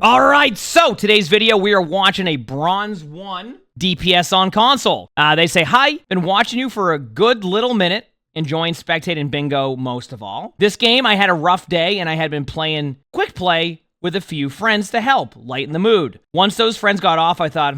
All right, so today's video, we are watching a Bronze 1 DPS on console. They say, hi, been watching you for a good little minute, enjoying Spectating Bingo most of all. This game, I had a rough day, and I had been playing quick play with a few friends to help lighten the mood. Once those friends got off, I thought,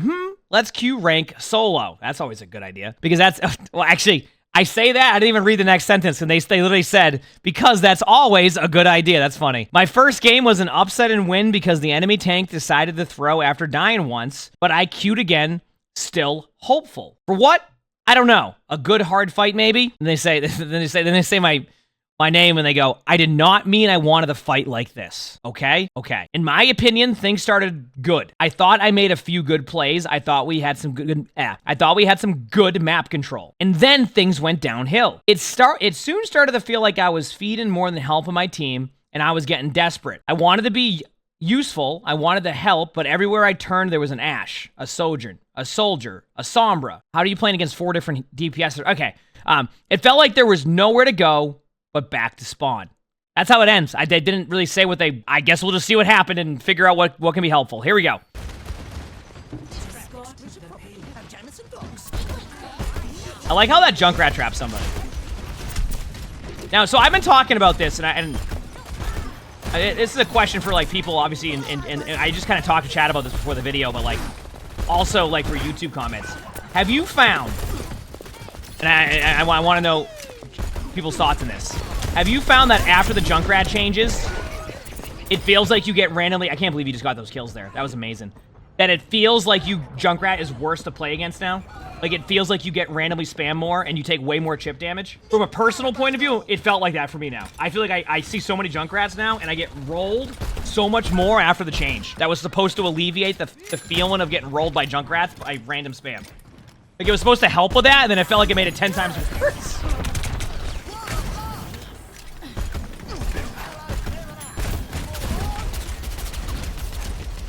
let's queue rank solo. That's always a good idea, because that's, well, actually, I say that, I didn't even read the next sentence, and they literally said, because that's always a good idea. That's funny. My first game was an upset and win because the enemy tank decided to throw after dying once, but I queued again, still hopeful. For what? I don't know. A good hard fight, maybe? And they say, then they say my name, and they go, I did not mean I wanted to fight like this. Okay? Okay. In my opinion, things started good. I thought I made a few good plays. I thought we had some good map control. And then things went downhill. It soon started to feel like I was feeding more than helping my team, and I was getting desperate. I wanted to be useful. I wanted to help, but everywhere I turned, there was an Ashe, a Sojourn, a Soldier, a Sombra. How are you playing against 4 different DPS? Okay. It felt like there was nowhere to go but back to spawn. That's how it ends. They didn't really say what they... I guess we'll just see what happened and figure out what can be helpful. Here we go. I like how that Junkrat traps somebody. Now, so I've been talking about this, and this is a question for, like, people, obviously, and I just kind of talked to chat about this before the video, but, like, also, like, for YouTube comments. Have you found... And I want to know people's thoughts on this. Have you found that after the Junkrat changes, it feels like you get randomly... I can't believe you just got those kills there. That was amazing. That it feels like Junkrat is worse to play against now. Like, it feels like you get randomly spam more and you take way more chip damage. From a personal point of view, it felt like that for me now. I feel like I see so many Junkrats now, and I get rolled so much more after the change. That was supposed to alleviate the feeling of getting rolled by Junkrats by random spam. Like, it was supposed to help with that, and then it felt like it made it 10 times worse.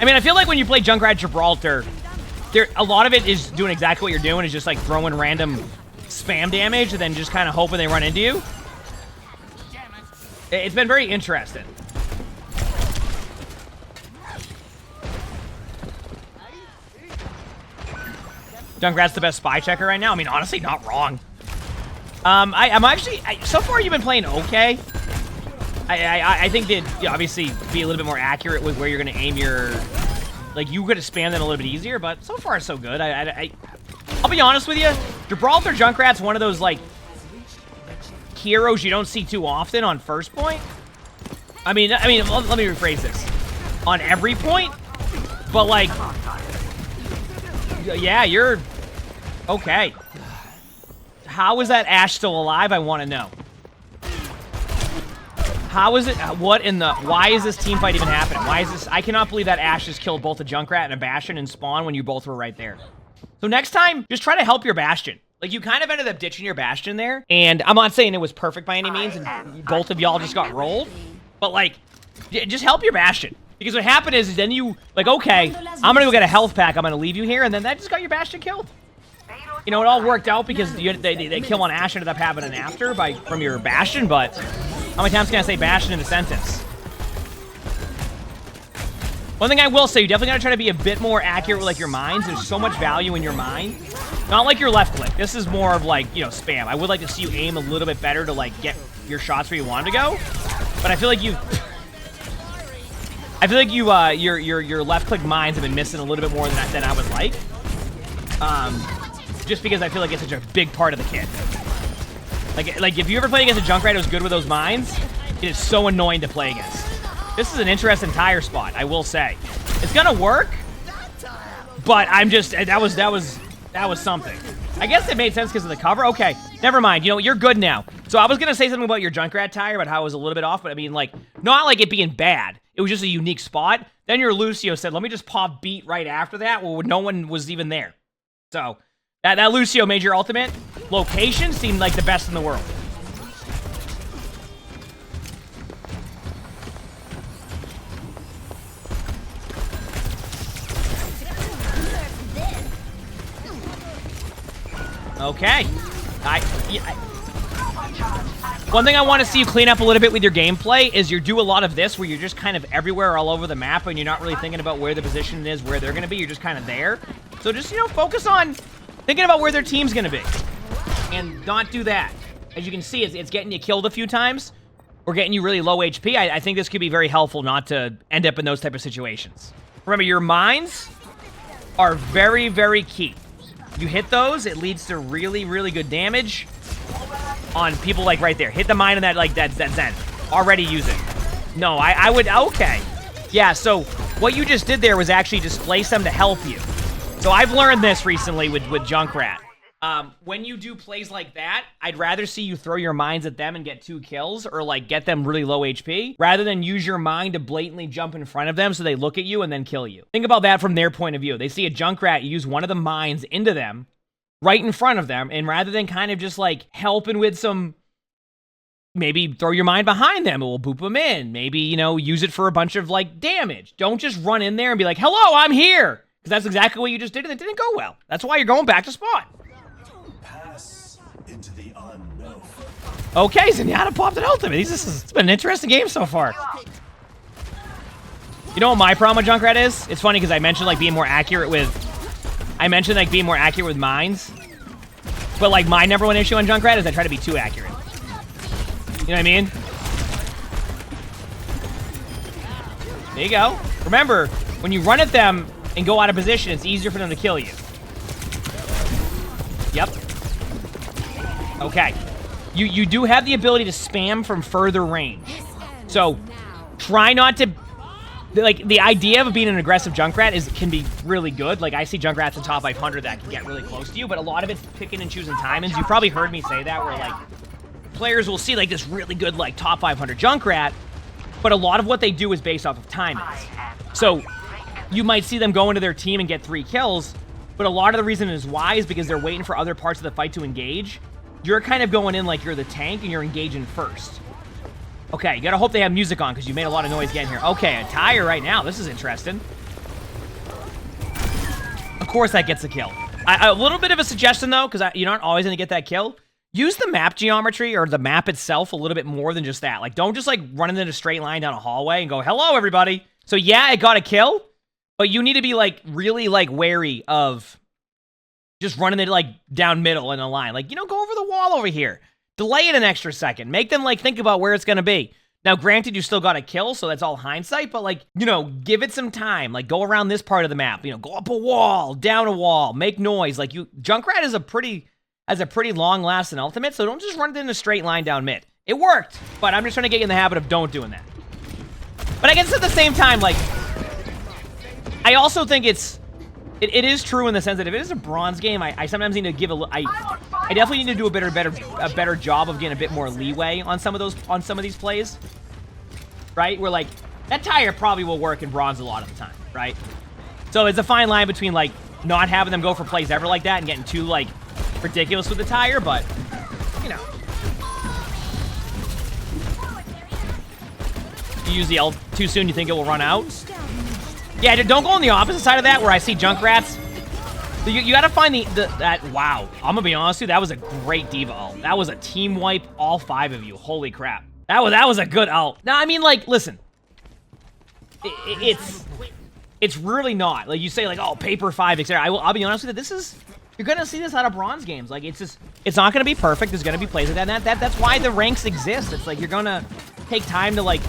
I mean, I feel like when you play Junkrat Gibraltar, a lot of it is doing exactly what you're doing, is just like throwing random spam damage and then just kind of hoping they run into you. It's been very interesting. Junkrat's the best spy checker right now. I mean, honestly, not wrong. I'm actually... so far, you've been playing okay. I think that, you know, obviously be a little bit more accurate with where you're going to aim your... Like, you could expand them a little bit easier, but so far, so good. I'll be honest with you. Gibraltar Junkrat's one of those, like, heroes you don't see too often on first point. I mean, let me rephrase this. On every point, but, like... Yeah, you're... Okay. How is that Ashe still alive? I want to know. How is it? What in the... Why is this team fight even happening? Why is this... I cannot believe that Ashe just killed both a Junkrat and a Bastion in spawn when you both were right there. So next time, just try to help your Bastion. Like, you kind of ended up ditching your Bastion there. And I'm not saying it was perfect by any means, and both of y'all just got rolled. But, like, just help your Bastion. Because what happened is then you... Like, okay, I'm going to go get a health pack. I'm going to leave you here. And then that just got your Bastion killed. You know, it all worked out because they kill on Ashe ended up having an after from your Bastion, but... How many times can I say Bastion in a sentence? One thing I will say, you definitely gotta try to be a bit more accurate with, like, your mines. There's so much value in your mine. Not like your left click. This is more of, like, you know, spam. I would like to see you aim a little bit better to, like, get your shots where you want them to go. But I feel like your left click mines have been missing a little bit more than I would like. Just because I feel like it's such a big part of the kit. Like if you ever played against a Junkrat who was good with those mines, it is so annoying to play against. This is an interesting tire spot, I will say. It's gonna work, but I'm just... That was something. I guess it made sense because of the cover. Okay, never mind. You know, you're good now. So I was gonna say something about your Junkrat tire, about how it was a little bit off, but I mean, like, not like it being bad. It was just a unique spot. Then your Lucio said, let me just pop beat right after that, well, no one was even there. So... That Lucio made your ultimate location seemed like the best in the world. Okay. One thing I want to see you clean up a little bit with your gameplay is you do a lot of this where you're just kind of everywhere all over the map and you're not really thinking about where the position is, where they're going to be. You're just kind of there. So just, you know, focus on thinking about where their team's going to be. And not do that. As you can see, it's getting you killed a few times or getting you really low HP. I think this could be very helpful not to end up in those type of situations. Remember, your mines are very, very key. You hit those, it leads to really, really good damage on people like right there. Hit the mine in that, like, that Zen. Already use it. No, I would, okay. Yeah, so what you just did there was actually displace them to help you. So I've learned this recently with Junkrat. When you do plays like that, I'd rather see you throw your mines at them and get 2 kills or, like, get them really low HP rather than use your mine to blatantly jump in front of them so they look at you and then kill you. Think about that from their point of view. They see a Junkrat, you use one of the mines into them, right in front of them, and rather than kind of just, like, helping with some, maybe throw your mine behind them, it will boop them in. Maybe, you know, use it for a bunch of, like, damage. Don't just run in there and be like, hello, I'm here! Because that's exactly what you just did, and it didn't go well. That's why you're going back to spawn. Into the unknown. Okay, Zenyatta popped an ultimate. It's been an interesting game so far. You know what my problem with Junkrat is? It's funny because I mentioned like being more accurate with mines. But like my #1 issue on Junkrat is I try to be too accurate. You know what I mean? There you go. Remember, when you run at them and go out of position, it's easier for them to kill you. Yep. Okay. You do have the ability to spam from further range. So, try not to... Like, the idea of being an aggressive Junkrat can be really good. Like, I see Junkrats in top 500 that can get really close to you, but a lot of it's picking and choosing timings. You probably heard me say that, where, like, players will see, like, this really good, like, top 500 Junkrat, but a lot of what they do is based off of timings. So, you might see them go into their team and get 3 kills, but a lot of the reason is why is because they're waiting for other parts of the fight to engage. You're kind of going in like you're the tank and you're engaging first. Okay, you gotta hope they have music on because you made a lot of noise getting here. Okay, a tire right now. This is interesting. Of course that gets a kill. A little bit of a suggestion though, because you're not always gonna get that kill. Use the map geometry or the map itself a little bit more than just that. Like, don't just like run in a straight line down a hallway and go, hello everybody. So yeah, it got a kill, but you need to be like really like wary of just running it, like, down middle in a line. Like, you know, go over the wall over here. Delay it an extra second. Make them, like, think about where it's going to be. Now, granted, you still got a kill, so that's all hindsight, but, like, you know, give it some time. Like, go around this part of the map. You know, go up a wall, down a wall, make noise. Like, Junkrat has a pretty long-lasting ultimate, so don't just run it in a straight line down mid. It worked, but I'm just trying to get you in the habit of don't doing that. But I guess at the same time, like, I also think it is true in the sense that if it is a bronze game, I sometimes need to give I definitely need to do a better job of getting a bit more leeway on some of these plays, right? Where like that tire probably will work in bronze a lot of the time, right? So it's a fine line between like not having them go for plays ever like that and getting too like ridiculous with the tire, but you know, you use the L too soon, you think it will run out. Yeah, don't go on the opposite side of that where I see Junkrats. You gotta find that, wow. I'm gonna be honest with you, that was a great diva ult. That was a team wipe, all 5 of you. Holy crap. That was a good ult. Now, I mean, like, listen. It's really not. Like, you say, like, oh, paper 5, etc. I'll be honest with you, you're gonna see this out of bronze games. Like, it's not gonna be perfect. There's gonna be plays like that. That's why the ranks exist. It's like, you're gonna take time to, like,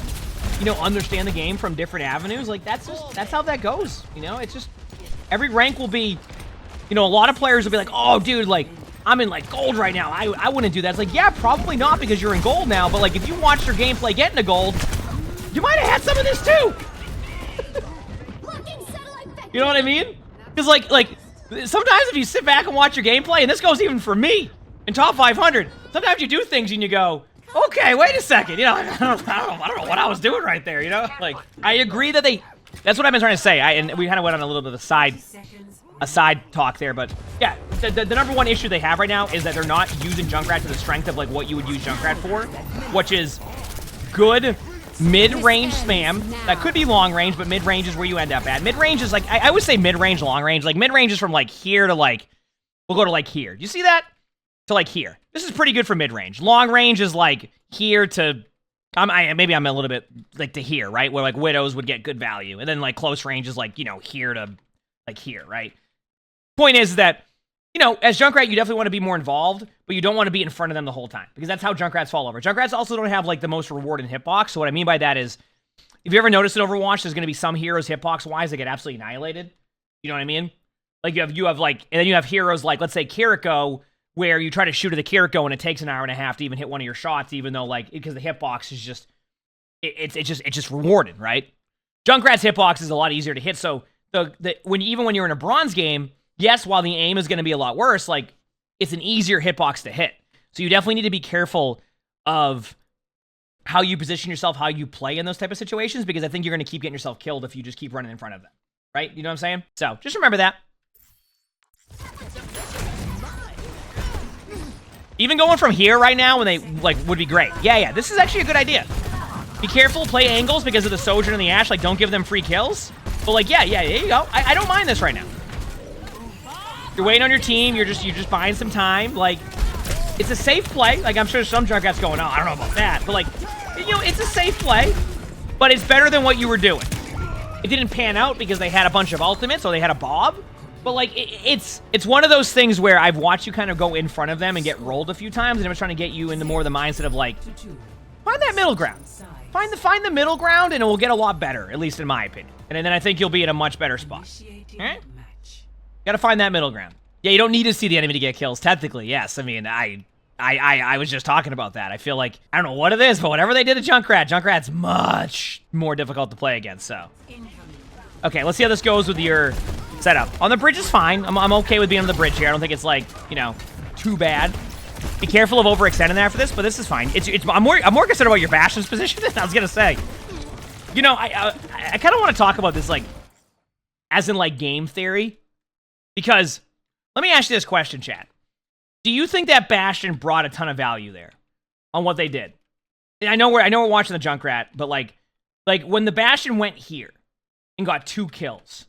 you know, understand the game from different avenues. Like, that's how that goes. You know, it's just, every rank will be, you know, a lot of players will be like, oh, dude, like, I'm in, like, gold right now. I wouldn't do that. It's like, yeah, probably not because you're in gold now, but, like, if you watched your gameplay get into gold, you might have had some of this, too. You know what I mean? Because, like, sometimes if you sit back and watch your gameplay, and this goes even for me, in top 500, sometimes you do things and you go, okay, wait a second, you know, I don't know what I was doing right there, you know? Like, I agree that that's what I've been trying to say, and we kind of went on a little bit of a side talk there, but yeah, the #1 issue they have right now is that they're not using Junkrat to the strength of, like, what you would use Junkrat for, which is good mid-range spam. That could be long-range, but mid-range is where you end up at. Mid-range is, like, I would say mid-range, long-range. Like, mid-range is from, like, here to, like, we'll go to, like, here. Do you see that? To, like, here. this is pretty good for mid-range. Long range is like here to, maybe I'm a little bit like to here, right? Where like Widows would get good value. And then like close range is like, you know, here to like here, right? Point is that, you know, as Junkrat, you definitely want to be more involved, but you don't want to be in front of them the whole time because that's how Junkrats fall over. Junkrats also don't have like the most reward in hitbox. So what I mean by that is, if you ever noticed in Overwatch, there's going to be some heroes hitbox-wise that get absolutely annihilated. You know what I mean? Like you have like, and then you have heroes like, let's say Kiriko, where you try to shoot at the Kiriko and it takes an hour and a half to even hit one of your shots, even though like, because the hitbox is just, it's just rewarded, right? Junkrat's hitbox is a lot easier to hit. So even when you're in a bronze game, yes, while the aim is going to be a lot worse, like it's an easier hitbox to hit. So you definitely need to be careful of how you position yourself, how you play in those type of situations, because I think you're going to keep getting yourself killed if you just keep running in front of them, right? You know what I'm saying? So just remember that. Even going from here right now when they like would be great. Yeah, this is actually a good idea. Be careful, play angles because of the Sojourn and the Ashe. Like, don't give them free kills. But like, yeah, there you go. I don't mind this right now. You're waiting on your team. You're just buying some time. Like, it's a safe play. Like, I'm sure some Junkrats going, oh, I don't know about that. But like, you know, it's a safe play. But it's better than what you were doing. It didn't pan out because they had a bunch of ultimates or they had a Bob. But like, it's one of those things where I've watched you kind of go in front of them and get rolled a few times, and I'm trying to get you into more of the mindset of like, find that middle ground. Find the middle ground, and it will get a lot better, at least in my opinion. And then I think you'll be in a much better spot. All right? Got to find that middle ground. Yeah, you don't need to see the enemy to get kills. Technically, yes. I mean, I was just talking about that. I feel like, I don't know what it is, but whatever they did to Junkrat's much more difficult to play against, so. Okay, let's see how this goes with your setup. On the bridge is fine. I'm okay with being on the bridge here. I don't think it's like, you know, too bad. Be careful of overextending after this, but this is fine. I'm more concerned about your Bastion's position than I was gonna say. You know, I kind of want to talk about this, like, as in like game theory, because let me ask you this question, chat. Do you think that Bastion brought a ton of value there on what they did? And I know we're watching the Junkrat, but like when the Bastion went here and got 2 kills,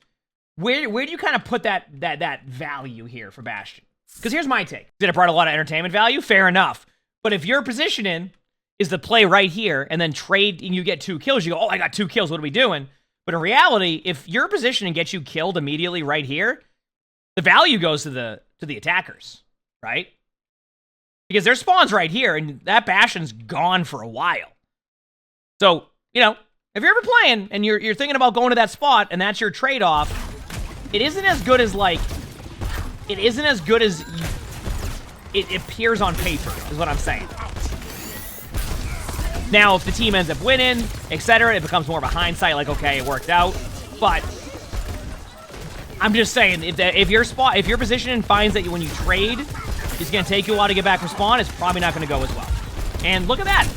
where do you kind of put that value here for Bastion? Because here's my take. Did it brought a lot of entertainment value? Fair enough. But if your positioning is the play right here and then trade and you get 2 kills, you go, oh, I got 2 kills. What are we doing? But in reality, if your positioning gets you killed immediately right here, the value goes to the attackers, right? Because their spawn's right here and that Bastion's gone for a while. So, you know, if you're ever playing and you're thinking about going to that spot and that's your trade-off, it isn't as good as like, it isn't as good as it appears on paper, is what I'm saying. Now, if the team ends up winning, etc., it becomes more of a hindsight, like, okay, it worked out. But I'm just saying, if your position finds that when you trade, it's going to take you a while to get back from spawn, it's probably not going to go as well. And look at that.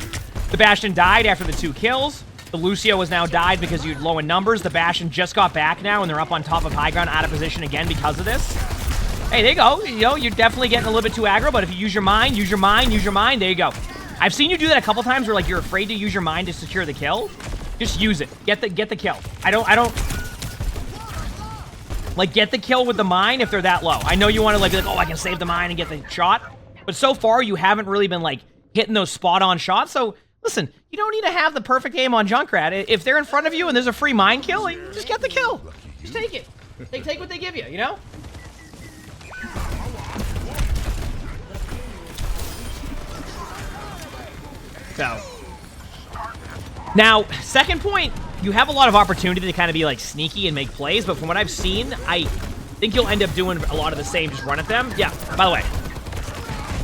The Bastion died after the 2 kills. The Lucio has now died because you're low in numbers. The Bastion just got back now, and they're up on top of high ground, out of position again because of this. Hey, there you go. You know, you're definitely getting a little bit too aggro, but if you use your mind, there you go. I've seen you do that a couple times where, like, you're afraid to use your mind to secure the kill. Just use it. Get the kill. I don't... Like, get the kill with the mine if they're that low. I know you want to, like, be like, oh, I can save the mine and get the shot. But so far, you haven't really been, like, hitting those spot-on shots. So, listen, you don't need to have the perfect aim on Junkrat. If they're in front of you and there's a free mine kill, like, just get the kill. Just take it. Take what they give you know? So, now, second point, you have a lot of opportunity to kind of be like sneaky and make plays, but from what I've seen, I think you'll end up doing a lot of the same, just run at them. Yeah, by the way,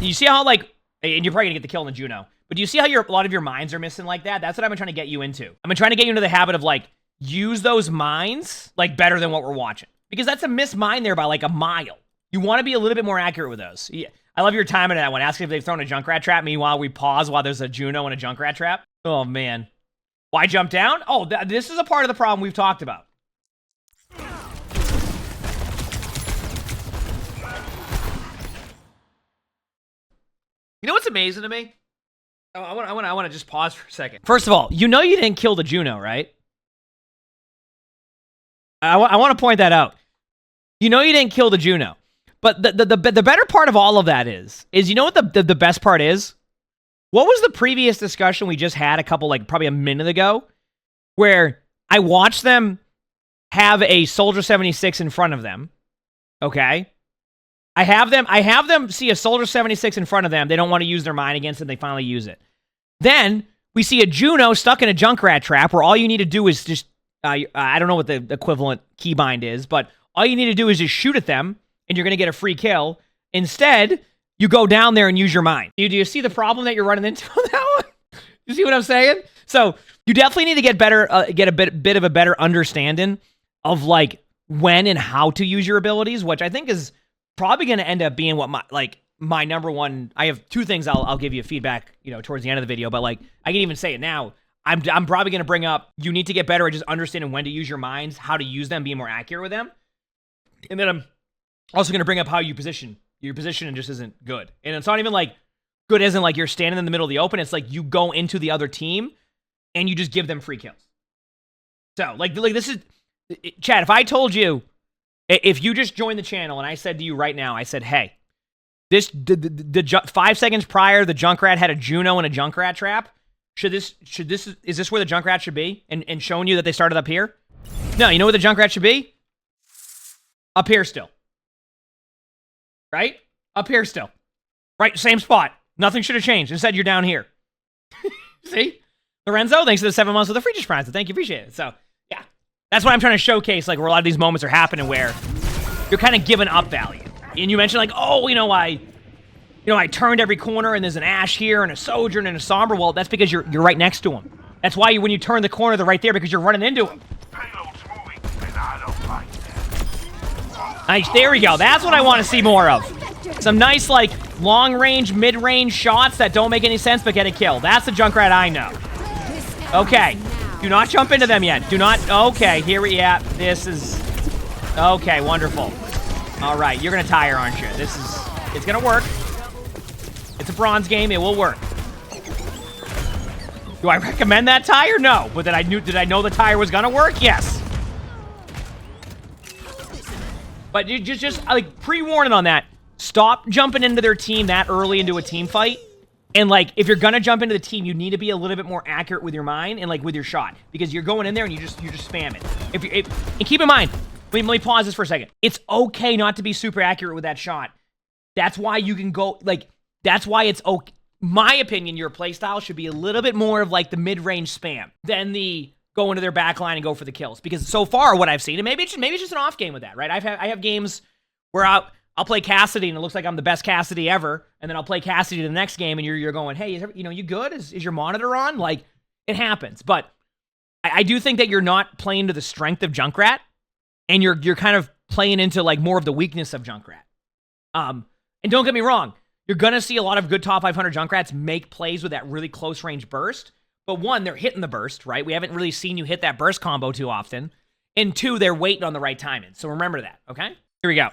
you see how, like, and you're probably gonna get the kill in the Juno, but do you see how a lot of your mines are missing like that? That's what I've been trying to get you into. I've been trying to get you into the habit of, like, use those mines, like, better than what we're watching. Because that's a missed mine there by, like, a mile. You want to be a little bit more accurate with those. Yeah. I love your timing in that one. Asking if they've thrown a Junkrat trap. Meanwhile, we pause while there's a Juno and a Junkrat trap. Oh, man. Why jump down? Oh, this is a part of the problem we've talked about. You know what's amazing to me? Oh, I want to just pause for a second. First of all, you know you didn't kill the Juno, right? I want to point that out. You know you didn't kill the Juno. But the better part of all of that is you know what the best part is? What was the previous discussion we just had probably a minute ago, where I watched them have a Soldier 76 in front of them, okay? I have them see a Soldier 76 in front of them. They don't want to use their mine against it. They finally use it. Then we see a Juno stuck in a Junkrat trap where all you need to do is just, I don't know what the equivalent keybind is, but all you need to do is just shoot at them, and you're going to get a free kill. Instead, you go down there and use your mine. Do you see the problem that you're running into on that one? You see what I'm saying? So you definitely need to get better, get a bit of a better understanding of like when and how to use your abilities, which I think is probably going to end up being what my number one. I have two things I'll give you feedback, towards the end of the video, but like I can even say it now. I'm probably going to bring up, you need to get better at just understanding when to use your mines, how to use them, being more accurate with them. And then I'm also going to bring up how you position. Your positioning just isn't good. And it's not even like good isn't like you're standing in the middle of the open. It's like you go into the other team and you just give them free kills. So like this is, Chad, if I told you, if you just joined the channel and I said to you right now, I said, hey, the 5 seconds prior, the Junkrat had a Juno and a Junkrat trap. Is this where the Junkrat should be? And showing you that they started up here? No, you know where the Junkrat should be? Up here still. Right? Up here still. Right, same spot. Nothing should have changed. Instead, you're down here. See? Lorenzo, thanks for the 7 months with the free prize. Thank you, appreciate it. So, yeah. That's what I'm trying to showcase, like, where a lot of these moments are happening where you're kind of giving up value. And you mentioned, like, oh, I turned every corner and there's an Ashe here and a Sojourn and a Sombra. Well, that's because you're right next to them. That's why when you turn the corner, they're right there because you're running into them. Nice, there we go. That's what I want to see more of. Some nice, like, long-range, mid-range shots that don't make any sense but get a kill. That's the Junkrat I know. Okay. Do not jump into them yet. Do not... Okay, here we... Yeah, this is... Okay, wonderful. All right, you're going to tire, aren't you? This is... It's going to work. It's a bronze game. It will work. Do I recommend that tire? No. But did I know the tire was going to work? Yes. But you just like, pre-warning on that. Stop jumping into their team that early into a team fight. And, like, if you're going to jump into the team, you need to be a little bit more accurate with your mine and, like, with your shot. Because you're going in there and you just spam it. And keep in mind, let me pause this for a second. It's okay not to be super accurate with that shot. That's why you can go, like, that's why it's okay. My opinion, your playstyle should be a little bit more of, like, the mid-range spam than the go into their backline and go for the kills. Because so far, what I've seen, and maybe it's just an off game with that, right? I have games where I'll play Cassidy and it looks like I'm the best Cassidy ever, and then I'll play Cassidy the next game and you're going, hey, you good? Is your monitor on? Like, it happens. But I do think that you're not playing to the strength of Junkrat, and you're kind of playing into, like, more of the weakness of Junkrat. And don't get me wrong, you're gonna see a lot of good top 500 Junkrats make plays with that really close range burst. But one, they're hitting the burst, right? We haven't really seen you hit that burst combo too often. And two, they're waiting on the right timing. So remember that, okay? Here we go.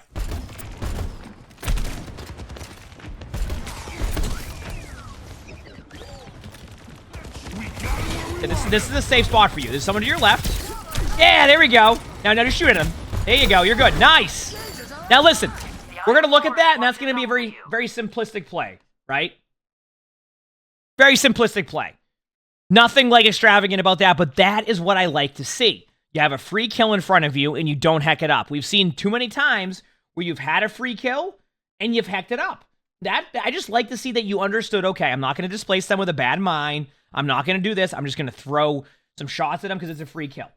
This is a safe spot for you. There's someone to your left. Yeah, there we go. Now just shoot at him. There you go. You're good. Nice. Now listen, we're going to look at that, and that's going to be a very, very simplistic play, right? Very simplistic play. Nothing, like, extravagant about that, but that is what I like to see. You have a free kill in front of you, and you don't heck it up. We've seen too many times where you've had a free kill, and you've hecked it up. I just like to see that you understood, okay, I'm not going to displace them with a bad mine. I'm not going to do this. I'm just going to throw some shots at them because it's a free kill,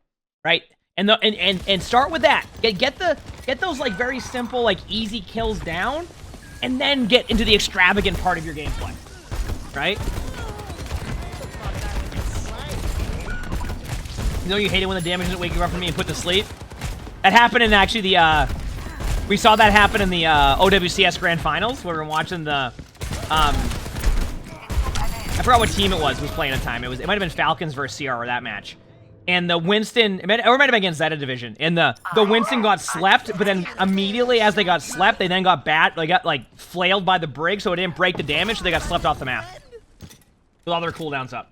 right? And start with that. Get those, like, very simple, like, easy kills down, and then get into the extravagant part of your gameplay, right? You know you hate it when the damage isn't waking you up from me and put to sleep? That happened in, actually, we saw that happen in the OWCS Grand Finals, where we were watching the, I forgot what team it was playing at the time. It might have been Falcons versus CR or that match. And the Winston, or it might have been against Zeta Division, and the Winston got slept, but then immediately as they got slept, they then got like, flailed by the brig, so it didn't break the damage, so they got slept off the map. With all their cooldowns up.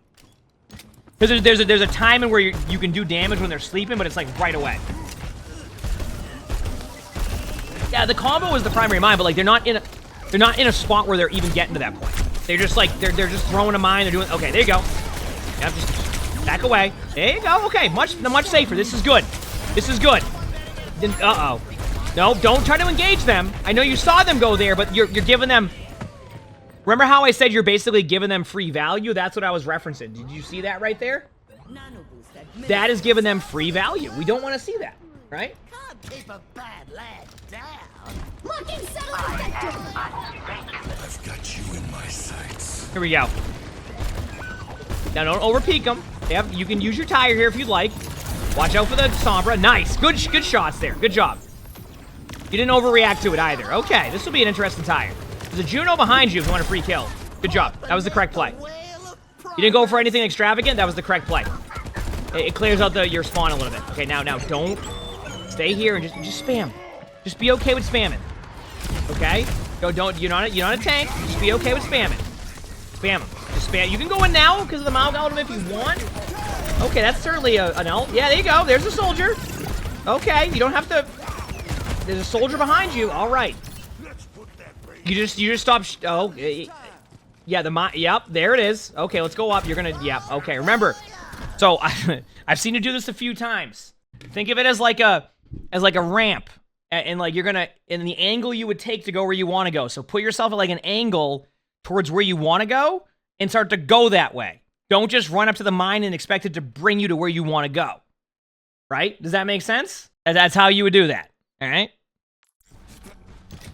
Because there's a timing where you can do damage when they're sleeping, but it's, like, right away. Yeah, the combo is the primary mine, but like they're not in a spot where they're even getting to that point. They're just like they're just throwing a mine. They're doing okay. There you go. Yeah, just back away. There you go. Okay, much safer. This is good. This is good. Uh-oh. No, don't try to engage them. I know you saw them go there, but you're giving them. Remember how I said you're basically giving them free value? That's what I was referencing. Did you see that right there? That is giving them free value. We don't want to see that, right? Can't keep a bad lad down. Locking settlement vector. I've got you in my sights. Here we go. Now don't overpeak them. Yep, you can use your tire here if you'd like. Watch out for the Sombra. Nice. Good shots there. Good job. You didn't overreact to it either. Okay, this will be an interesting tire. There's a Juno behind you if you want a free kill. Good job. That was the correct play. You didn't go for anything extravagant. That was the correct play. It clears out your spawn a little bit. Okay, now don't stay here and just spam. Just be okay with spamming. Okay? You're not a tank. Just be okay with spamming. Spam them. Just spam. You can go in now because of the Mount Ultimate if you want. Okay, that's certainly an ult. Yeah, there you go. There's a soldier. Okay, you don't have to. There's a soldier behind you. All right. You just stop. Yeah, yep, there it is. Okay, let's go up. You're gonna, yeah, okay, remember. So, I've seen you do this a few times. Think of it as like a ramp. And like you're gonna, in the angle you would take to go where you want to go. So put yourself at like an angle towards where you want to go and start to go that way. Don't just run up to the mine and expect it to bring you to where you want to go. Right? Does that make sense? That's how you would do that. All right?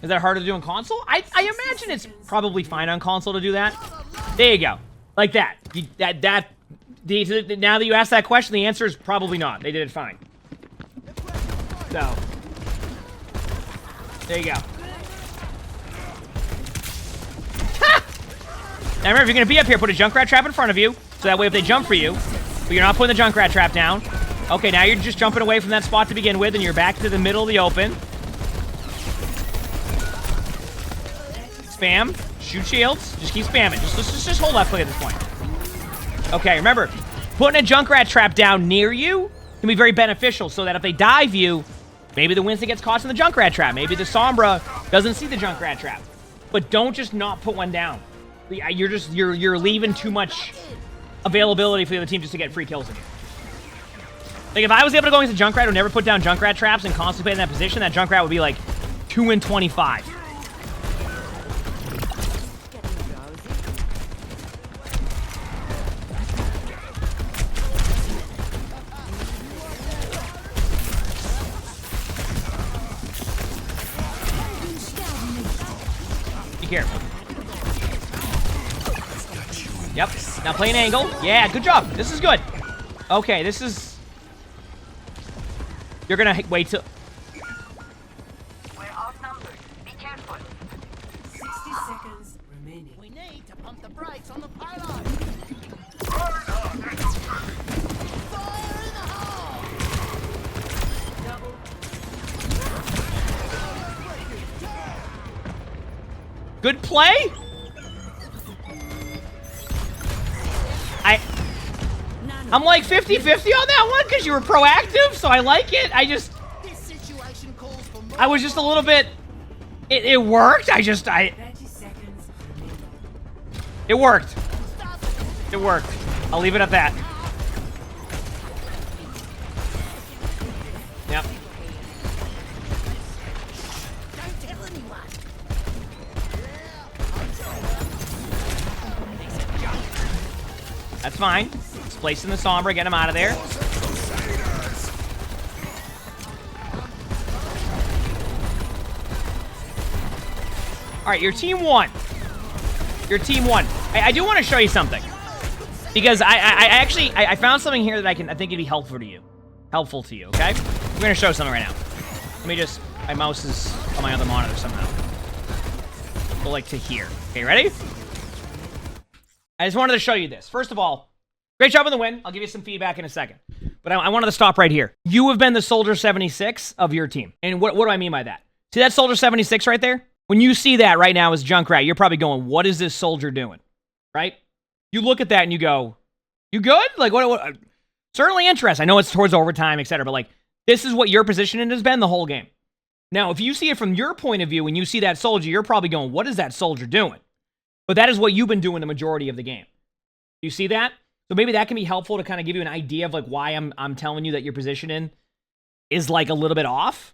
Is that harder to do on console? I imagine it's probably fine on console to do that. There you go. Like that. Now that you asked that question, the answer is probably not. They did it fine. So. There you go. Ha! Now remember, if you're going to be up here, put a Junkrat trap in front of you. So that way if they jump for you, but you're not putting the Junkrat trap down. Okay, now you're just jumping away from that spot to begin with, and you're back to the middle of the open. Spam. Shoot shields. Just keep spamming. Just hold left click at this point. Okay, remember, putting a Junkrat trap down near you can be very beneficial so that if they dive you, maybe the Winston gets caught in the Junkrat trap. Maybe the Sombra doesn't see the Junkrat trap. But don't just not put one down. You're leaving too much availability for the other team just to get free kills in you. Like, if I was able to go into Junkrat who never put down Junkrat traps and constantly play in that position, that Junkrat would be like 2-25. Be careful. Yep. Now play an angle. Yeah, good job. This is good. Okay, this is... You're gonna wait till... We're outnumbered. Be careful. 60 seconds remaining. We need to pump the brakes on the payload. Fire in the hole! Good play? I'm like 50-50 on that one because you were proactive, so I like it. This situation calls for more. I was just a little bit... It worked. 30 seconds remaining. It worked. It worked. I'll leave it at that. Yep. Don't tell anyone. That's fine. Just placing the Sombra, get him out of there. Alright, your team won. Your team won. I do want to show you something. Because I actually found something here that I think it'd be helpful to you. Helpful to you, okay? I'm gonna show something right now. Let me just... My mouse is on my other monitor somehow. Go like to here. Okay, ready? I just wanted to show you this. First of all, great job on the win. I'll give you some feedback in a second. But I wanted to stop right here. You have been the Soldier 76 of your team. And what do I mean by that? See that Soldier 76 right there? When you see that right now as Junkrat, you're probably going, what is this soldier doing? Right? You look at that and you go, you good? Like, what? Certainly interest. I know it's towards overtime, etc. But like, this is what your positioning has been the whole game. Now, if you see it from your point of view, when you see that soldier, you're probably going, what is that soldier doing? But that is what you've been doing the majority of the game. You see that? So maybe that can be helpful to kind of give you an idea of like why I'm telling you that your positioning is like a little bit off.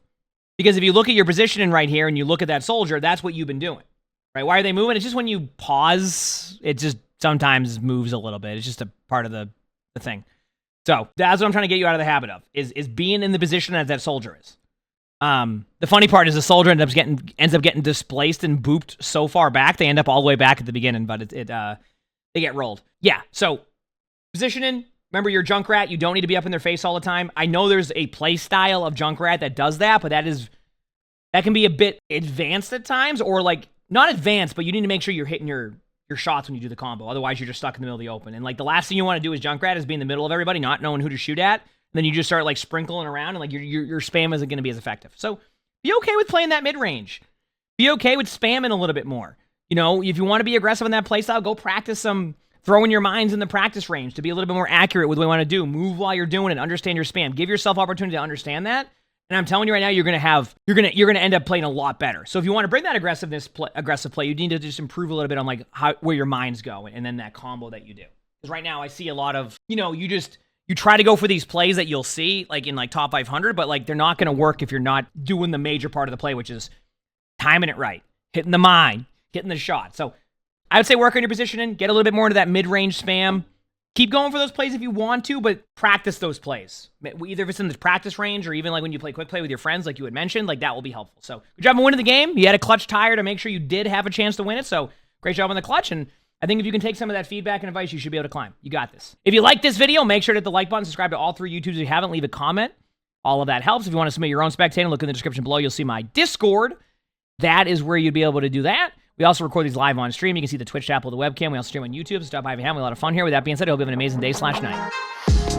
Because if you look at your positioning right here and you look at that soldier, that's what you've been doing. Right? Why are they moving? It's just when you pause, it just sometimes moves a little bit. It's just a part of the thing. So that's what I'm trying to get you out of the habit of, is being in the position as that soldier is. The funny part is the soldier ends up getting displaced and booped so far back, they end up all the way back at the beginning, but they get rolled. Yeah, so positioning, remember your Junkrat, you don't need to be up in their face all the time. I know there's a play style of Junkrat that does that, but that can be a bit advanced at times, or like, not advanced, but you need to make sure you're hitting your shots when you do the combo. Otherwise, you're just stuck in the middle of the open. And like the last thing you want to do as Junkrat is be in the middle of everybody, not knowing who to shoot at. And then you just start like sprinkling around, and like your spam isn't going to be as effective. So be okay with playing that mid range. Be okay with spamming a little bit more. You know, if you want to be aggressive in that playstyle, go practice some throwing your mines in the practice range to be a little bit more accurate with what you want to do. Move while you're doing it. Understand your spam. Give yourself opportunity to understand that. And I'm telling you right now, you're gonna end up playing a lot better. So if you want to bring that aggressive play, you need to just improve a little bit on like where your mines go, and then that combo that you do. Because right now I see a lot of, you know, you try to go for these plays that you'll see like in like top 500, but like they're not gonna work if you're not doing the major part of the play, which is timing it right, hitting the mine, hitting the shot. So I would say work on your positioning, get a little bit more into that mid-range spam. Keep going for those plays if you want to, but practice those plays. Either if it's in the practice range or even like when you play quick play with your friends, like you had mentioned, like that will be helpful. So good job on winning the game. You had a clutch tire to make sure you did have a chance to win it. So great job on the clutch. And I think if you can take some of that feedback and advice, you should be able to climb. You got this. If you like this video, make sure to hit the like button, subscribe to all 3 YouTubes if you haven't, leave a comment. All of that helps. If you want to submit your own spectating, look in the description below. You'll see my Discord. That is where you'd be able to do that. We also record these live on stream. You can see the Twitch app with the webcam. We also stream on YouTube. Stop by if you have a lot of fun here. With that being said, I hope you have an amazing day/night.